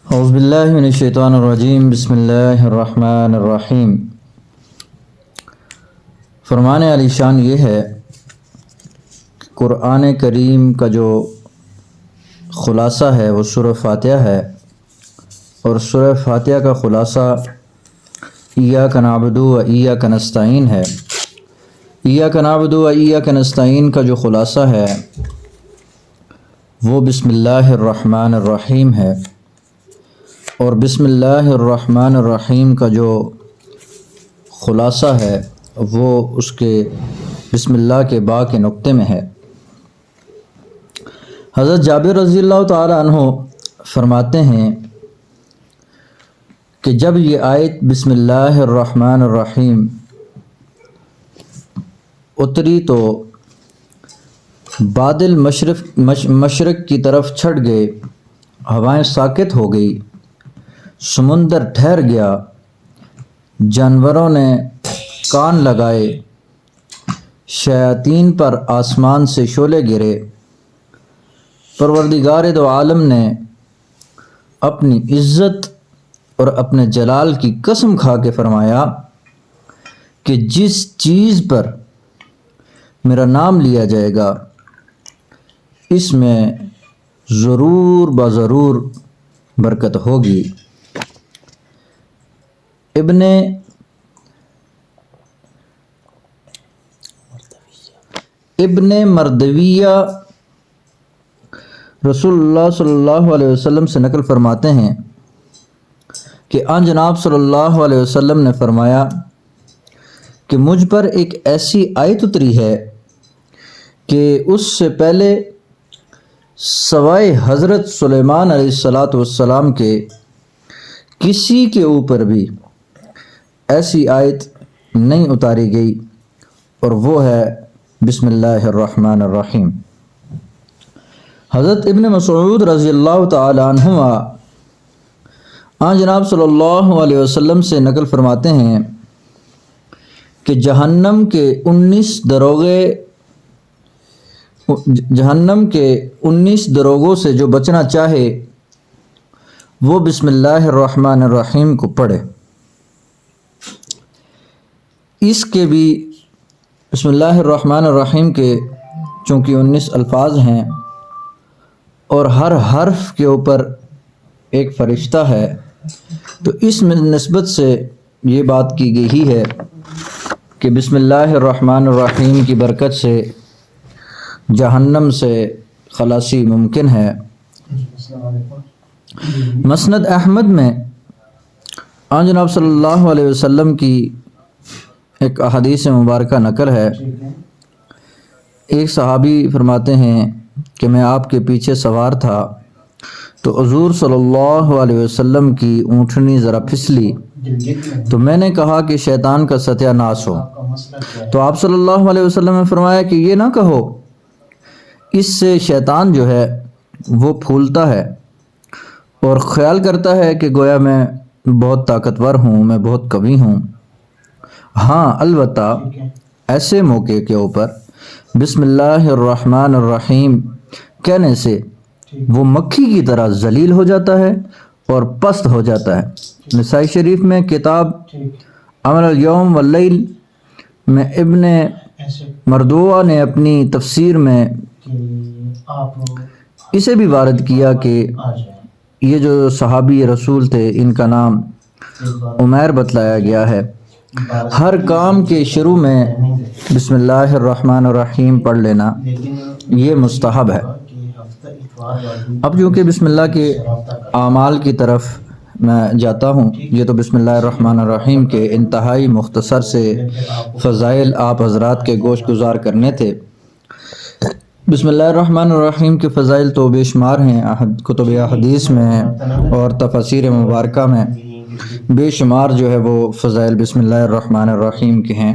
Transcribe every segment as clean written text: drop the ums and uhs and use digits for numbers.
اعوذ باللہ من الشیطان الرجیم، بسم اللہ الرحمن الرحیم۔ فرمان علی شان یہ ہے کہ قرآن کریم کا جو خلاصہ ہے وہ سورہ فاتحہ ہے، اور سورہ فاتحہ کا خلاصہ ایاک نعبد و ایاک نستعین ہے۔ ایاک نعبد و ایاک نستعین کا جو خلاصہ ہے وہ بسم اللہ الرحمن الرحیم ہے، اور بسم اللہ الرحمن الرحیم کا جو خلاصہ ہے وہ اس کے بسم اللہ کے با کے نقطے میں ہے۔ حضرت جابر رضی اللہ تعالی عنہ فرماتے ہیں کہ جب یہ آیت بسم اللہ الرحمن الرحیم اتری تو بادل مشرق کی طرف چھٹ گئے، ہوائیں ساکت ہو گئی، سمندر ٹھہر گیا، جانوروں نے کان لگائے، شیاطین پر آسمان سے شعلے گرے۔ پروردگار دو عالم نے اپنی عزت اور اپنے جلال کی قسم کھا کے فرمایا کہ جس چیز پر میرا نام لیا جائے گا اس میں ضرور بضرور برکت ہوگی۔ ابن مردویہ رسول اللہ صلی اللہ علیہ وسلم سے نقل فرماتے ہیں کہ آن جناب صلی اللہ علیہ وسلم نے فرمایا کہ مجھ پر ایک ایسی آیت اتری ہے کہ اس سے پہلے سوائے حضرت سلیمان علیہ السلام کے کسی کے اوپر بھی ایسی آیت نہیں اتاری گئی، اور وہ ہے بسم اللہ الرحمن الرحیم۔ حضرت ابن مسعود رضی اللہ تعالی عنہما آن جناب صلی اللہ علیہ وسلم سے نقل فرماتے ہیں کہ جہنم کے 19 دروغوں سے جو بچنا چاہے وہ بسم اللہ الرحمن الرحیم کو پڑھے۔ اس کے بھی بسم اللہ الرحمن الرحیم کے چونکہ 19 الفاظ ہیں اور ہر حرف کے اوپر ایک فرشتہ ہے، تو اس نسبت سے یہ بات کی گئی ہی ہے کہ بسم اللہ الرحمن الرحیم کی برکت سے جہنم سے خلاصی ممکن ہے۔ مسند احمد میں آن جناب صلی اللہ علیہ وسلم کی ایک احادیث مبارکہ نقل ہے۔ ایک صحابی فرماتے ہیں کہ میں آپ کے پیچھے سوار تھا تو حضور صلی اللہ علیہ وسلم کی اونٹنی ذرا پھسلی، تو میں نے کہا کہ شیطان کا ستیہ ناس ہو، تو آپ صلی اللہ علیہ وسلم نے فرمایا کہ یہ نہ کہو، اس سے شیطان جو ہے وہ پھولتا ہے اور خیال کرتا ہے کہ گویا میں بہت طاقتور ہوں، میں بہت قوی ہوں۔ ہاں البتہ ایسے موقع کے اوپر بسم اللہ الرحمن الرحیم کہنے سے وہ مکھی کی طرح ذلیل ہو جاتا ہے اور پست ہو جاتا ہے۔ نسائی شریف میں کتاب عمل الیوم واللیل میں ابن مردوہ نے اپنی تفسیر میں اسے بھی وارد کیا کہ یہ جو صحابی رسول تھے ان کا نام عمیر بتلایا گیا ہے۔ ہر کام کے شروع میں بسم اللہ الرحمن الرحیم پڑھ لینا یہ مستحب ہے۔ اب چونکہ بسم اللہ کے اعمال کی طرف میں جاتا ہوں، یہ تو بسم اللہ الرحمن الرحیم کے انتہائی مختصر سے فضائل آپ حضرات کے گوش گزار کرنے تھے۔ بسم اللہ الرحمن الرحیم کے فضائل تو بے شمار ہیں، کتب احادیث میں اور تفاسیر مبارکہ میں بے شمار جو ہے وہ فضائل بسم اللہ الرحمن الرحیم کے ہیں۔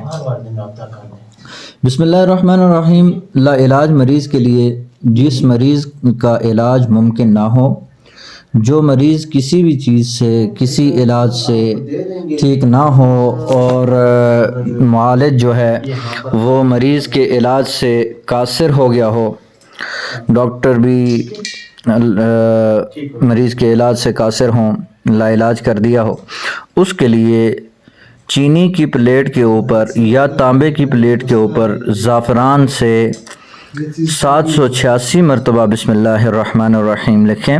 بسم اللہ الرحمن الرحیم لا علاج مریض کے لیے، جس مریض کا علاج ممکن نہ ہو، جو مریض کسی بھی چیز سے کسی علاج سے ٹھیک نہ ہو اور معالج جو ہے وہ مریض کے علاج سے قاصر ہو گیا ہو، ڈاکٹر بھی مریض کے علاج سے قاصر ہوں، لا علاج کر دیا ہو، اس کے لیے چینی کی پلیٹ کے اوپر یا تانبے کی پلیٹ کے اوپر زعفران سے 786 مرتبہ بسم اللہ الرحمن الرحیم لکھیں۔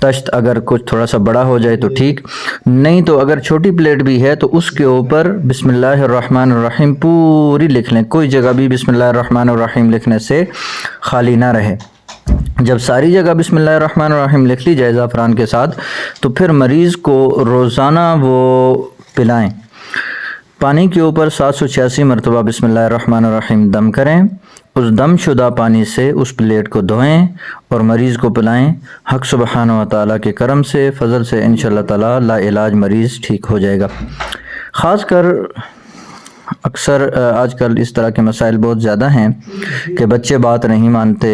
تشت اگر کچھ تھوڑا سا بڑا ہو جائے تو ٹھیک، نہیں تو اگر چھوٹی پلیٹ بھی ہے تو اس کے اوپر بسم اللہ الرحمن الرحیم پوری لکھ لیں، کوئی جگہ بھی بسم اللہ الرحمن الرحیم لکھنے سے خالی نہ رہے۔ جب ساری جگہ بسم اللہ الرحمن الرحیم لکھ لی جائے زعفران کے ساتھ، تو پھر مریض کو روزانہ وہ پلائیں۔ پانی کے اوپر 786 مرتبہ بسم اللہ الرحمن الرحیم دم کریں، اس دم شدہ پانی سے اس پلیٹ کو دھوئیں اور مریض کو پلائیں۔ حق سبحانہ و تعالیٰ کے کرم سے، فضل سے انشاءاللہ تعالیٰ لا علاج مریض ٹھیک ہو جائے گا۔ خاص کر اکثر آج کل اس طرح کے مسائل بہت زیادہ ہیں کہ بچے بات نہیں مانتے،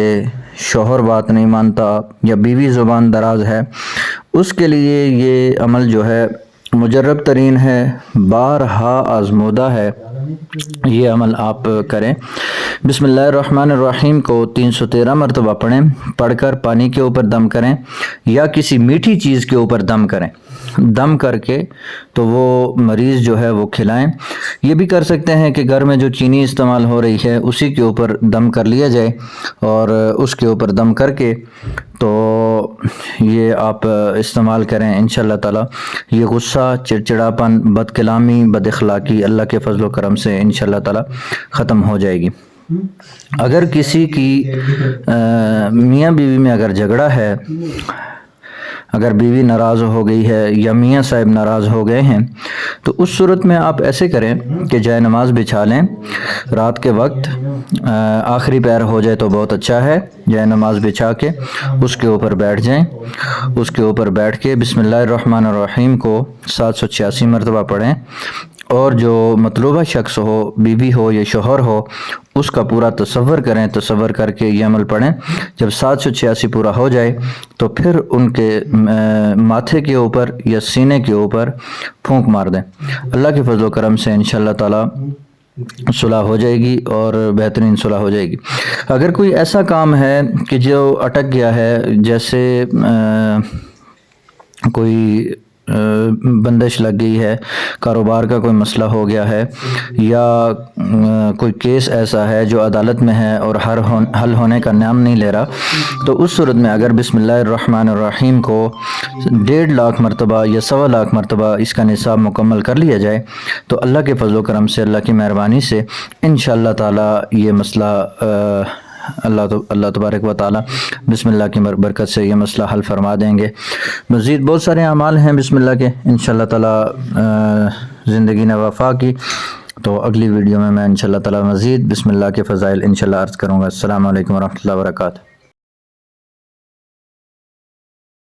شوہر بات نہیں مانتا، یا بیوی زبان دراز ہے، اس کے لیے یہ عمل جو ہے مجرب ترین ہے، بارہا آزمودہ ہے، یہ عمل آپ کریں۔ بسم اللہ الرحمن الرحیم کو 313 مرتبہ پڑھیں، پڑھ کر پانی کے اوپر دم کریں یا کسی میٹھی چیز کے اوپر دم کریں، دم کر کے تو وہ مریض جو ہے وہ کھلائیں۔ یہ بھی کر سکتے ہیں کہ گھر میں جو چینی استعمال ہو رہی ہے اسی کے اوپر دم کر لیا جائے، اور اس کے اوپر دم کر کے تو یہ آپ استعمال کریں، انشاءاللہ تعالیٰ یہ غصہ، چڑچڑاپن، بد کلامی، بد اخلاقی اللہ کے فضل و کرم سے انشاءاللہ تعالیٰ ختم ہو جائے گی۔ اگر کسی کی میاں بیوی میں اگر جھگڑا ہے، اگر بیوی ناراض ہو گئی ہے یا میاں صاحب ناراض ہو گئے ہیں، تو اس صورت میں آپ ایسے کریں کہ جائے نماز بچھا لیں رات کے وقت، آخری پہر ہو جائے تو بہت اچھا ہے، جائے نماز بچھا کے اس کے اوپر بیٹھ جائیں، اس کے اوپر بیٹھ کے بسم اللہ الرحمن الرحیم کو 786 مرتبہ پڑھیں، اور جو مطلوبہ شخص ہو، بیوی ہو یا شوہر ہو، اس کا پورا تصور کریں، تصور کر کے یہ عمل پڑھیں۔ جب 786 پورا ہو جائے تو پھر ان کے ماتھے کے اوپر یا سینے کے اوپر پھونک مار دیں۔ اللہ کے فضل و کرم سے انشاءاللہ تعالیٰ صلح ہو جائے گی اور بہترین صلح ہو جائے گی۔ اگر کوئی ایسا کام ہے کہ جو اٹک گیا ہے، جیسے کوئی بندش لگ گئی ہے، کاروبار کا کوئی مسئلہ ہو گیا ہے، یا کوئی کیس ایسا ہے جو عدالت میں ہے اور حل ہونے کا نام نہیں لے رہا، تو اس صورت میں اگر بسم اللہ الرحمن الرحیم کو 1.5 لاکھ مرتبہ یا 1.25 لاکھ مرتبہ اس کا نصاب مکمل کر لیا جائے تو اللہ کے فضل و کرم سے، اللہ کی مہربانی سے انشاءاللہ تعالیٰ یہ مسئلہ اللہ تبارک و تعالیٰ بسم اللہ کی برکت سے یہ مسئلہ حل فرما دیں گے۔ مزید بہت سارے اعمال ہیں بسم اللہ کے، انشاءاللہ تعالیٰ زندگی نے وفا کی تو اگلی ویڈیو میں انشاءاللہ تعالیٰ مزید بسم اللہ کے فضائل انشاءاللہ عرض کروں گا۔ السلام علیکم ورحمۃ اللہ وبرکاتہ۔